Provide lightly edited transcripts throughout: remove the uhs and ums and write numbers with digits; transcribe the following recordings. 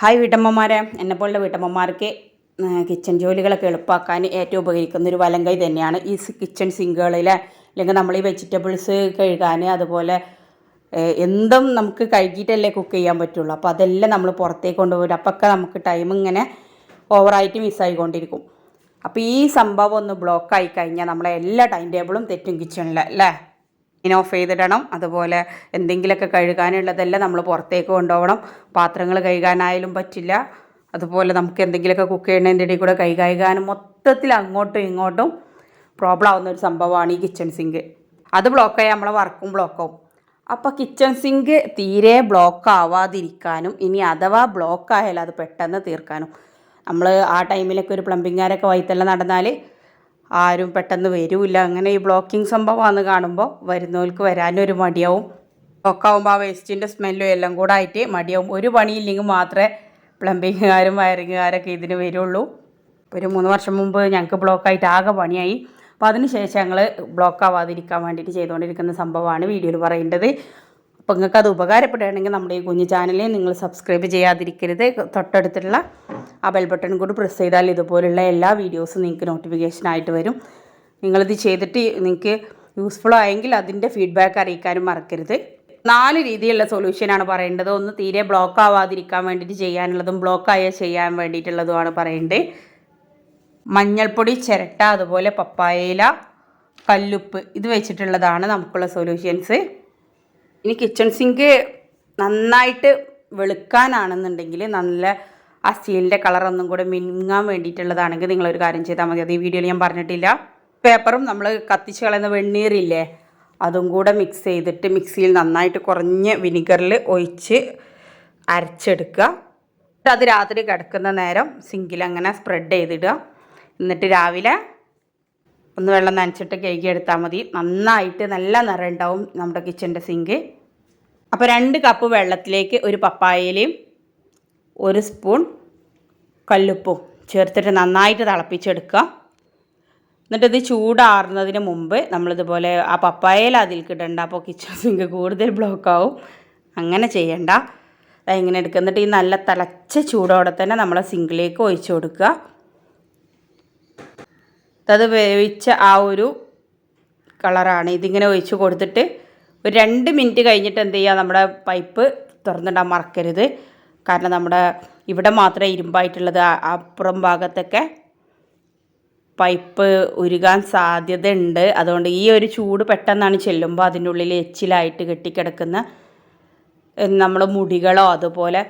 Hi വീട്ടമ്മമാരെ, എന്നെപ്പോലുള്ള വീട്ടമ്മമാർക്ക് kitchen ജോലികളൊക്കെ എളുപ്പമാക്കാൻ ഏറ്റവും ഉപകരിക്കുന്ന ഒരു വലങ്കൈ തന്നെയാണ് ഈ കിച്ചൺ സിങ്കുകളിൽ. അല്ലെങ്കിൽ നമ്മൾ ഈ വെജിറ്റബിൾസ് കഴുകാൻ, അതുപോലെ എന്തും നമുക്ക് കഴുകിയിട്ടല്ലേ കുക്ക് ചെയ്യാൻ പറ്റുള്ളൂ. അപ്പോൾ അതെല്ലാം നമ്മൾ പുറത്തേക്ക് കൊണ്ടുപോകും. അപ്പൊക്കെ നമുക്ക് ടൈം ഇങ്ങനെ ഓവറായിട്ട് മിസ്സായിക്കൊണ്ടിരിക്കും. അപ്പോൾ ഈ സംഭവം ഒന്ന് ബ്ലോക്കായി കഴിഞ്ഞാൽ നമ്മളെ എല്ലാ ടൈം ടേബിളും തെറ്റും കിച്ചണിൽ അല്ലേ. ഓഫ് ചെയ്തിടണം. അതുപോലെ എന്തെങ്കിലുമൊക്കെ കഴുകാനുള്ളതെല്ലാം നമ്മൾ പുറത്തേക്ക് കൊണ്ടുപോകണം. പാത്രങ്ങൾ കഴുകാനായാലും പറ്റില്ല. അതുപോലെ നമുക്ക് എന്തെങ്കിലുമൊക്കെ കുക്ക് ചെയ്യുന്നതിൻ്റെ ഇടയിൽ കൂടെ കഴുകാനും മൊത്തത്തിൽ അങ്ങോട്ടും ഇങ്ങോട്ടും പ്രോബ്ലം ആവുന്ന ഒരു സംഭവമാണ് ഈ കിച്ചൺ സിങ്ക്. അത് ബ്ലോക്കായി നമ്മളെ വർക്കും ബ്ലോക്കാവും. അപ്പോൾ കിച്ചൺ സിങ്ക് തീരെ ബ്ലോക്ക് ആവാതിരിക്കാനും, ഇനി അഥവാ ബ്ലോക്കായാലും അത് പെട്ടെന്ന് തീർക്കാനും, നമ്മൾ ആ ടൈമിലൊക്കെ ഒരു പ്ലംബിങ്ങുകാരൊക്കെ വൈത്തെല്ലാം നടന്നാൽ ആരും പെട്ടെന്ന് വരില്ല. അങ്ങനെ ഈ ബ്ലോക്കിംഗ് സംഭവമാണെന്ന് കാണുമ്പോൾ വരുന്നവർക്ക് വരാനൊരു മടിയാവും. ബ്ലോക്കാവുമ്പോൾ ആ വേസ്റ്റിൻ്റെ സ്മെല്ലും എല്ലാം കൂടെ ആയിട്ട് മടിയാവും. ഒരു പണിയില്ലെങ്കിൽ മാത്രമേ പ്ലംബിങ്ങുകാരും വയറിങ്ങുകാരൊക്കെ ഇതിന് വരുള്ളൂ. ഒരു 3 വർഷം മുമ്പ് ഞങ്ങൾക്ക് ബ്ലോക്കായിട്ട് ആകെ പണിയായി. അപ്പോൾ അതിന് ശേഷം ഞങ്ങൾ ബ്ലോക്ക് ആവാതിരിക്കാൻ വേണ്ടിയിട്ട് ചെയ്തുകൊണ്ടിരിക്കുന്ന സംഭവമാണ് വീഡിയോയിൽ പറയേണ്ടത്. അപ്പോൾ നിങ്ങൾക്ക് അത് ഉപകാരപ്പെടുകയാണെങ്കിൽ നമ്മുടെ ഈ കുഞ്ഞു ചാനലിൽ നിങ്ങൾ സബ്സ്ക്രൈബ് ചെയ്യാതിരിക്കരുത്. തൊട്ടടുത്തുള്ള ആ ബെൽ ബട്ടൺ കൂടി പ്രസ് ചെയ്താൽ ഇതുപോലുള്ള എല്ലാ വീഡിയോസും നിങ്ങൾക്ക് നോട്ടിഫിക്കേഷനായിട്ട് വരും. നിങ്ങളിത് ചെയ്തിട്ട് നിങ്ങൾക്ക് യൂസ്ഫുൾ ആയെങ്കിൽ അതിൻ്റെ ഫീഡ്ബാക്ക് അറിയിക്കാനും മറക്കരുത്. 4 രീതിയിലുള്ള സൊല്യൂഷനാണ് പറയേണ്ടത്. ഒന്ന് തീരെ ബ്ലോക്ക് ആവാതിരിക്കാൻ വേണ്ടിയിട്ട് ചെയ്യാനുള്ളതും ബ്ലോക്കായാൽ ചെയ്യാൻ വേണ്ടിയിട്ടുള്ളതുമാണ് പറയേണ്ടത്. മഞ്ഞൾപ്പൊടി, ചിരട്ട, അതുപോലെ പപ്പായയില, കല്ലുപ്പ്, ഇത് വെച്ചിട്ടുള്ളതാണ് നമുക്കുള്ള സൊല്യൂഷൻസ്. ഇനി കിച്ചൺ സിങ്ക് നന്നായിട്ട് വെളുക്കാനാണെന്നുണ്ടെങ്കിൽ, നല്ല ആ സ്റ്റീലിൻ്റെ കളറൊന്നും കൂടെ മിനുങ്ങാൻ വേണ്ടിയിട്ടുള്ളതാണെങ്കിൽ നിങ്ങളൊരു കാര്യം ചെയ്താൽ മതി. അത് ഈ വീഡിയോയിൽ ഞാൻ പറഞ്ഞിട്ടില്ല. പേപ്പറും നമ്മൾ കത്തിച്ച് കളയുന്ന വെണ്ണീറില്ലേ, അതും കൂടെ മിക്സ് ചെയ്തിട്ട് മിക്സിയിൽ നന്നായിട്ട് കുറഞ്ഞ വിനിഗറിൽ ഒഴിച്ച് അരച്ചെടുക്കുക. അത് രാത്രി കിടക്കുന്ന നേരം സിങ്കിൽ അങ്ങനെ സ്പ്രെഡ് ചെയ്തിടുക. എന്നിട്ട് രാവിലെ ഒന്ന് വെള്ളം നനച്ചിട്ട് കഴുകിയെടുത്താൽ മതി. നന്നായിട്ട് നല്ല നിറം ഉണ്ടാവും നമ്മുടെ കിച്ചൻ്റെ സിങ്ക്. അപ്പോൾ 2 കപ്പ് വെള്ളത്തിലേക്ക് ഒരു പപ്പായയിലയും 1 സ്പൂൺ കല്ലുപ്പും ചേർത്തിട്ട് നന്നായിട്ട് തിളപ്പിച്ചെടുക്കുക. എന്നിട്ട് ഇത് ചൂടാറുന്നതിന് മുമ്പ് നമ്മളിതുപോലെ ആ പപ്പായയില അതിലേക്ക് ഇടണ്ട. അപ്പോൾ കിച്ചൺ സിങ്ക് കൂടുതൽ ബ്ലോക്കാവും. അങ്ങനെ ചെയ്യണ്ട. ഇങ്ങനെ എടുക്കുക. എന്നിട്ട് ഈ നല്ല തിളച്ച ചൂടോടെ തന്നെ നമ്മളെ സിങ്കിലേക്ക് ഒഴിച്ചു കൊടുക്കുക. അത് വേവിച്ച ആ ഒരു കളറാണ്. ഇതിങ്ങനെ ഒഴിച്ച് കൊടുത്തിട്ട് ഒരു 2 മിനിറ്റ് കഴിഞ്ഞിട്ട് എന്ത് ചെയ്യുക, നമ്മുടെ പൈപ്പ് തുറന്നിടാൻ മറക്കരുത്. കാരണം നമ്മുടെ ഇവിടെ മാത്രമേ ഇരുമ്പായിട്ടുള്ളത്. അപ്പുറം ഭാഗത്തൊക്കെ പൈപ്പ് ഉരുകാൻ സാധ്യതയുണ്ട്. അതുകൊണ്ട് ഈ ഒരു ചൂട് പെട്ടെന്നാണ് ചെല്ലുമ്പോൾ അതിൻ്റെ ഉള്ളിൽ എച്ചിലായിട്ട് കെട്ടിക്കിടക്കുന്ന നമ്മൾ മുടികളോ അതുപോലെ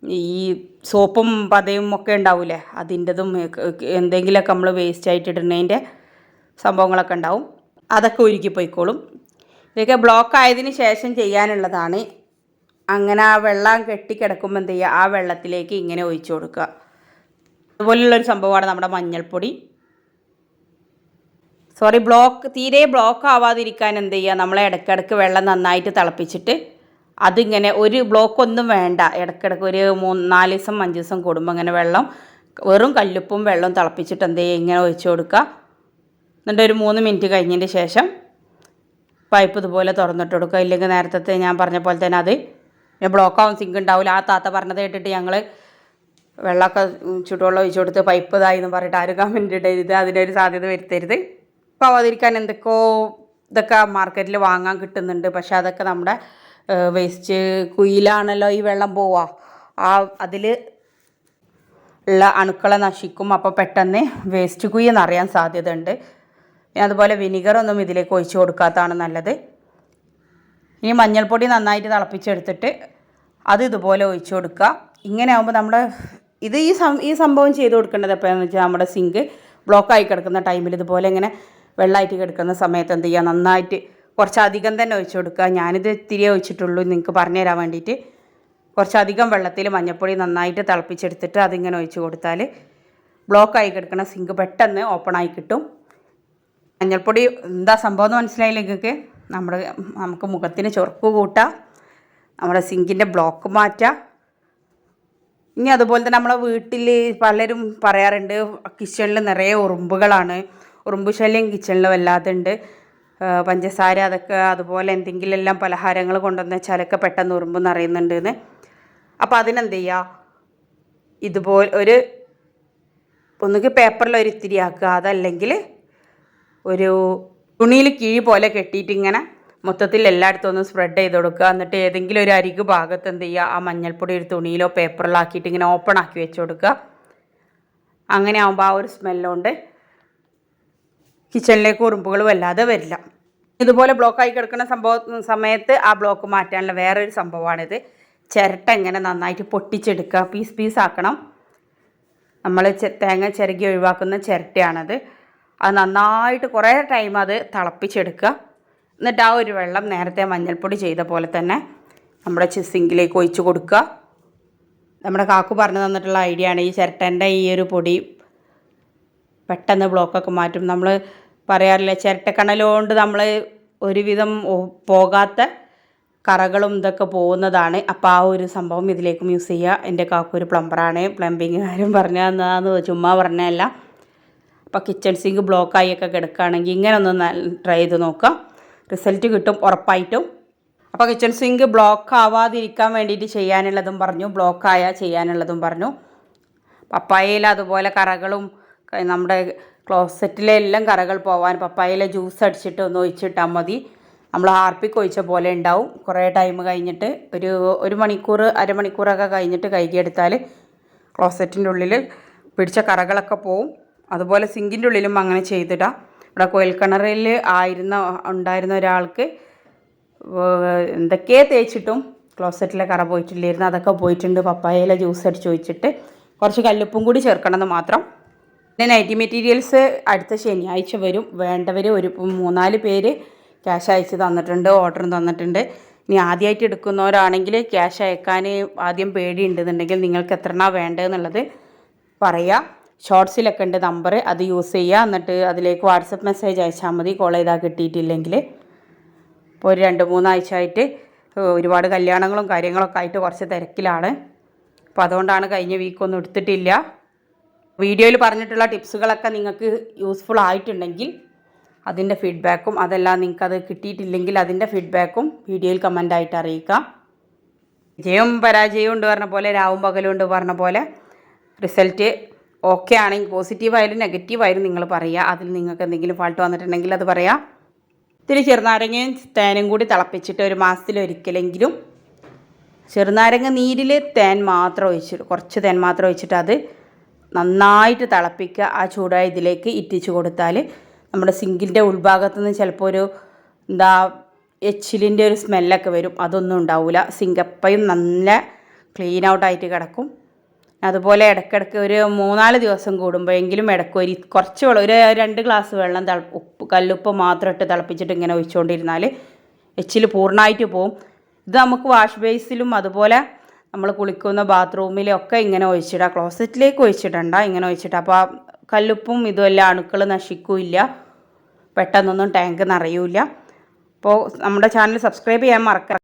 ഈ സോപ്പും പതയും ഒക്കെ ഉണ്ടാവില്ലേ, അതിൻ്റെതും എന്തെങ്കിലുമൊക്കെ നമ്മൾ വേസ്റ്റ് ആയിട്ട് ഇടുന്നതിൻ്റെ സംഭവങ്ങളൊക്കെ ഉണ്ടാവും. അതൊക്കെ ഉരുക്കിപ്പോയിക്കോളും. ഇതൊക്കെ ബ്ലോക്ക് ആയതിന് ശേഷം ചെയ്യാനുള്ളതാണ്. അങ്ങനെ ആ വെള്ളം കെട്ടിക്കിടക്കുമ്പോൾ എന്ത് ചെയ്യുക, ആ വെള്ളത്തിലേക്ക് ഇങ്ങനെ ഒഴിച്ചു കൊടുക്കുക. അതുപോലുള്ളൊരു സംഭവമാണ് നമ്മുടെ മഞ്ഞൾപ്പൊടി. തീരെ ബ്ലോക്ക് ആവാതിരിക്കാൻ എന്ത് ചെയ്യുക, നമ്മളെ ഇടയ്ക്കിടയ്ക്ക് വെള്ളം നന്നായിട്ട് തിളപ്പിച്ചിട്ട് അതിങ്ങനെ ഒരു ബ്ലോക്കൊന്നും വേണ്ട, ഇടയ്ക്കിടയ്ക്ക് ഒരു 4 ദിവസം 5 ദിവസം കൂടുമ്പോൾ ഇങ്ങനെ വെള്ളം വെറും കല്ലുപ്പും വെള്ളവും തിളപ്പിച്ചിട്ട് എന്ത് ചെയ്യുക, ഇങ്ങനെ ഒഴിച്ചു കൊടുക്കുക. എന്നിട്ട് ഒരു 3 മിനിറ്റ് കഴിഞ്ഞതിന് ശേഷം പൈപ്പ് ഇതുപോലെ തുറന്നിട്ട് കൊടുക്കുക. ഇല്ലെങ്കിൽ നേരത്തെ ഞാൻ പറഞ്ഞ പോലെ തന്നെ അത് ബ്ലോക്കാവും, സിങ്ക് ഉണ്ടാവില്ല. ആ താത്ത പറഞ്ഞത് കേട്ടിട്ട് ഞങ്ങൾ വെള്ളമൊക്കെ ചുടുവെള്ളം ഒഴിച്ചു കൊടുത്ത് പൈപ്പ് ഇതായി എന്ന് പറഞ്ഞിട്ട് ആരും കമൻറ്റ് ഇടരുത്. അതിനൊരു സാധ്യത വരുത്തരുത്. ആവാതിരിക്കാൻ എന്തൊക്കെയോ ഇതൊക്കെ മാർക്കറ്റിൽ വാങ്ങാൻ കിട്ടുന്നുണ്ട്. പക്ഷേ അതൊക്കെ നമ്മുടെ വേസ്റ്റ് കുയിലാണല്ലോ ഈ വെള്ളം പോവുക. അതിൽ ഉള്ള അണുക്കളെ നശിക്കും. അപ്പോൾ പെട്ടെന്ന് വേസ്റ്റ് കുഴി നിറയാൻ സാധ്യത ഉണ്ട്. അതുപോലെ വിനിഗറൊന്നും ഇതിലേക്ക് ഒഴിച്ചു കൊടുക്കാത്തതാണ് നല്ലത്. ഇനി മഞ്ഞൾപ്പൊടി നന്നായിട്ട് തിളപ്പിച്ചെടുത്തിട്ട് അത് ഇതുപോലെ ഒഴിച്ചു കൊടുക്കുക. ഇങ്ങനെ ആകുമ്പോൾ നമ്മുടെ ഈ സംഭവം ചെയ്ത് കൊടുക്കേണ്ടത് എപ്പോഴാണെന്ന് വെച്ചാൽ, നമ്മുടെ സിങ്ക് ബ്ലോക്കായി കിടക്കുന്ന ടൈമിൽ ഇതുപോലെ ഇങ്ങനെ വെള്ളമായിട്ട് കിടക്കുന്ന സമയത്ത് എന്ത് ചെയ്യുക, നന്നായിട്ട് കുറച്ചധികം തന്നെ ഒഴിച്ചു കൊടുക്കുക. ഞാനിത് ഇത്തിരി ഒഴിച്ചിട്ടുള്ളൂ നിങ്ങൾക്ക് പറഞ്ഞു തരാൻ വേണ്ടിയിട്ട്. കുറച്ചധികം വെള്ളത്തിൽ മഞ്ഞൾപ്പൊടി നന്നായിട്ട് തിളപ്പിച്ചെടുത്തിട്ട് അതിങ്ങനെ ഒഴിച്ചു കൊടുത്താൽ ബ്ലോക്കായി കിടക്കുന്ന സിങ്ക് പെട്ടെന്ന് ഓപ്പണായി കിട്ടും. മഞ്ഞൾപ്പൊടി എന്താ സംഭവം എന്ന് മനസ്സിലായില്ല നിങ്ങൾക്ക്? നമുക്ക് മുഖത്തിന് ചൊറുക്ക് കൂട്ടാം, നമ്മുടെ സിങ്കിൻ്റെ ബ്ലോക്ക് മാറ്റാം. ഇനി അതുപോലെ തന്നെ നമ്മളെ വീട്ടിൽ പലരും പറയാറുണ്ട് കിച്ചണിൽ നിറയെ ഉറുമ്പുകളാണ്. ഉറുമ്പ് ശല്യം കിച്ചണിൽ വല്ലാതുണ്ട്. പഞ്ചസാര അതൊക്കെ അതുപോലെ എന്തെങ്കിലും പലഹാരങ്ങൾ കൊണ്ടുവന്ന് വെച്ചാലൊക്കെ പെട്ടെന്ന് ഉറുമ്പ് നിറയുന്നുണ്ട് എന്ന്. അപ്പോൾ അതിനെന്ത് ചെയ്യുക, ഇതുപോലെ ഒരു ഒന്നുകിൽ പേപ്പറിൽ ഒരു ഇത്തിരി ആക്കുക, അതല്ലെങ്കിൽ ഒരു തുണിയിൽ കിഴി പോലെ കെട്ടിയിട്ട് ഇങ്ങനെ മൊത്തത്തിൽ എല്ലായിടത്തും ഒന്ന് സ്പ്രെഡ് ചെയ്ത് കൊടുക്കുക. എന്നിട്ട് ഏതെങ്കിലും ഒരു അരികു ഭാഗത്ത് എന്ത് ചെയ്യുക, ആ മഞ്ഞൾപ്പൊടി ഒരു തുണിയിലോ പേപ്പറിലോ ആക്കിയിട്ട് ഇങ്ങനെ ഓപ്പൺ ആക്കി വെച്ച് കൊടുക്കുക. അങ്ങനെ ആകുമ്പോൾ ആ ഒരു സ്മെല്ലുകൊണ്ട് കിച്ചണിലേക്ക് ഉറുമ്പുകൾ വല്ലാതെ വരില്ല. ഇതുപോലെ ബ്ലോക്കായി കിടക്കുന്ന സമയത്ത് ആ ബ്ലോക്ക് മാറ്റാനുള്ള വേറൊരു സംഭവമാണിത്. ചിരട്ട ഇങ്ങനെ നന്നായിട്ട് പൊട്ടിച്ചെടുക്കുക, പീസ് പീസ് ആക്കണം. നമ്മൾ തേങ്ങ ചിരകി ഒഴിവാക്കുന്ന ചിരട്ടയാണത്. അത് നന്നായിട്ട് കുറേ ടൈം അത് തിളപ്പിച്ചെടുക്കുക. എന്നിട്ട് ആ ഒരു വെള്ളം നേരത്തെ മഞ്ഞൾപ്പൊടി ചെയ്ത പോലെ തന്നെ നമ്മുടെ സിങ്കിലേക്ക് ഒഴിച്ച് കൊടുക്കുക. നമ്മുടെ കാക്കു പറഞ്ഞു തന്നിട്ടുള്ള ഐഡിയ ആണ്. ഈ ചിരട്ടേൻ്റെ ഈ ഒരു പൊടി പെട്ടെന്ന് ബ്ലോക്കൊക്കെ മാറ്റും. നമ്മൾ പറയാറില്ല, ചിരട്ടക്കണലുകൊണ്ട് നമ്മൾ ഒരുവിധം പോകാത്ത കറകളും ഇതൊക്കെ പോകുന്നതാണ്. അപ്പോൾ ആ ഒരു സംഭവം ഇതിലേക്കും യൂസ് ചെയ്യുക. എൻ്റെ കാക്കു ഒരു പ്ലംബറാണ്, പ്ലംബിങ്ങുകാരും പറഞ്ഞു തന്നതാന്ന് ചുമ്മാ പറഞ്ഞതല്ല. അപ്പോൾ കിച്ചൺ സിങ്ക് ബ്ലോക്കായിയൊക്കെ കിടക്കുകയാണെങ്കിൽ ഇങ്ങനെ ഒന്ന് ട്രൈ ചെയ്ത് നോക്കാം, റിസൾട്ട് കിട്ടും ഉറപ്പായിട്ടും. അപ്പോൾ കിച്ചൺ സിങ്ക് ബ്ലോക്ക് ആവാതിരിക്കാൻ വേണ്ടിയിട്ട് ചെയ്യാനുള്ളതും പറഞ്ഞു, ബ്ലോക്കായാൽ ചെയ്യാനുള്ളതും പറഞ്ഞു. പപ്പായയിൽ അതുപോലെ കറകളും നമ്മുടെ ക്ലോസറ്റിലെ എല്ലാം കറകൾ പോവാൻ പപ്പായയിലെ ജ്യൂസ് അടിച്ചിട്ട് ഒന്ന് ഒഴിച്ചിട്ടാൽ മതി. നമ്മൾ ഹാർപ്പിക്ക് ഒഴിച്ച പോലെ ഉണ്ടാവും. കുറേ ടൈം കഴിഞ്ഞിട്ട് ഒരു മണിക്കൂർ അരമണിക്കൂറൊക്കെ കഴിഞ്ഞിട്ട് കഴുകിയെടുത്താൽ ക്ലോസറ്റിൻ്റെ ഉള്ളിൽ പിടിച്ച കറകളൊക്കെ പോവും. അതുപോലെ സിങ്കിൻ്റെ ഉള്ളിലും അങ്ങനെ ചെയ്തിടാം. ഇവിടെ കുഴൽക്കിണറിൽ ഉണ്ടായിരുന്ന ഒരാൾക്ക് എന്തൊക്കെ തേച്ചിട്ടും ക്ലോസറ്റിലെ കറ പോയിട്ടില്ലായിരുന്നു. അതൊക്കെ പോയിട്ടുണ്ട് പപ്പായയിലെ ജ്യൂസ് അടിച്ച് ഒഴിച്ചിട്ട്. കുറച്ച് കല്ലുപ്പും കൂടി ചേർക്കണമെന്ന് മാത്രം. പിന്നെ നൈറ്റി മെറ്റീരിയൽസ് അടുത്ത ശനിയാഴ്ച വരും. വേണ്ടവർ 3-4 പേര് ക്യാഷ് അയച്ച് തന്നിട്ടുണ്ട്, ഓർഡറും തന്നിട്ടുണ്ട്. ഇനി ആദ്യമായിട്ട് എടുക്കുന്നവരാണെങ്കിൽ ക്യാഷ് അയക്കാൻ ആദ്യം പേടിയുണ്ടെന്നുണ്ടെങ്കിൽ നിങ്ങൾക്ക് എത്രണ്ണാണ് വേണ്ടതെന്നുള്ളത് പറയുക. ഷോർട്സിലൊക്കെ ഉണ്ട് നമ്പർ, അത് യൂസ് ചെയ്യുക. എന്നിട്ട് അതിലേക്ക് വാട്സപ്പ് മെസ്സേജ് അയച്ചാൽ മതി, കോൾ ചെയ്താൽ കിട്ടിയിട്ടില്ലെങ്കിൽ. ഇപ്പോൾ ഒരു 2-3 ആഴ്ച ആയിട്ട് ഒരുപാട് കല്യാണങ്ങളും കാര്യങ്ങളൊക്കെ ആയിട്ട് കുറച്ച് തിരക്കിലാണ്. അപ്പോൾ അതുകൊണ്ടാണ് കഴിഞ്ഞ വീക്കൊന്നും എടുത്തിട്ടില്ല. വീഡിയോയിൽ പറഞ്ഞിട്ടുള്ള ടിപ്സുകളൊക്കെ നിങ്ങൾക്ക് യൂസ്ഫുൾ ആയിട്ടുണ്ടെങ്കിൽ അതിൻ്റെ ഫീഡ്ബാക്കും, അതെല്ലാം നിങ്ങൾക്കത് കിട്ടിയിട്ടില്ലെങ്കിൽ അതിൻ്റെ ഫീഡ്ബാക്കും വീഡിയോയിൽ കമൻ്റായിട്ട് അറിയിക്കാം. വിജയവും പരാജയവും ഉണ്ട് പറഞ്ഞ പോലെ, രാവും പകലും ഉണ്ട് പറഞ്ഞ പോലെ, റിസൾട്ട് ഓക്കെ ആണെങ്കിൽ പോസിറ്റീവായാലും നെഗറ്റീവായാലും നിങ്ങൾ പറയുക. അതിൽ നിങ്ങൾക്ക് എന്തെങ്കിലും ഫാൾട്ട് വന്നിട്ടുണ്ടെങ്കിൽ അത് പറയാം. ഇത്തിരി ചെറുനാരങ്ങയും തേനും കൂടി തിളപ്പിച്ചിട്ട് ഒരു മാസത്തിലൊരിക്കലെങ്കിലും ചെറുനാരങ്ങ നീരിൽ തേൻ മാത്രം ഒഴിച്ചിട്ട്, കുറച്ച് തേൻ മാത്രം ഒഴിച്ചിട്ട് അത് നന്നായിട്ട് തിളപ്പിക്കുക. ആ ചൂടായ ഇതിലേക്ക് ഇറ്റിച്ച് കൊടുത്താൽ നമ്മുടെ സിങ്കിൻ്റെ ഉൾഭാഗത്തു നിന്ന് ചിലപ്പോൾ ഒരു എച്ചിലിൻ്റെ ഒരു സ്മെല്ലൊക്കെ വരും. അതൊന്നും ഉണ്ടാവില്ല. സിങ്ക് എപ്പോഴും നല്ല ക്ലീൻ ഔട്ടായിട്ട് കിടക്കും. അതുപോലെ ഇടയ്ക്കിടയ്ക്ക് ഒരു 3-4 ദിവസം കൂടുമ്പോഴെങ്കിലും ഇടയ്ക്ക് കുറച്ച് വെള്ളം, ഒരു 2 ഗ്ലാസ് വെള്ളം കല്ലുപ്പ് മാത്രം ഇട്ട് തിളപ്പിച്ചിട്ട് ഇങ്ങനെ ഒഴിച്ചുകൊണ്ടിരുന്നാൽ എച്ചിൽ പൂർണ്ണമായിട്ട് പോവും. ഇത് നമുക്ക് വാഷ് ബേസിലും അതുപോലെ നമ്മൾ കുളിക്കുന്ന ബാത്റൂമിലും ഒക്കെ ഇങ്ങനെ ഒഴിച്ചിടുക. ക്ലോസറ്റിലേക്ക് ഒഴിച്ചിടണ്ട, ഇങ്ങനെ ഒഴിച്ചിട്ട്. അപ്പോൾ ആ കല്ലുപ്പും ഇതുമെല്ലാം അണുക്കൾ നശിക്കില്ല, പെട്ടെന്നൊന്നും ടാങ്ക് നിറയില്ല. അപ്പോൾ നമ്മുടെ ചാനൽ സബ്സ്ക്രൈബ് ചെയ്യാൻ മറക്കരുത്.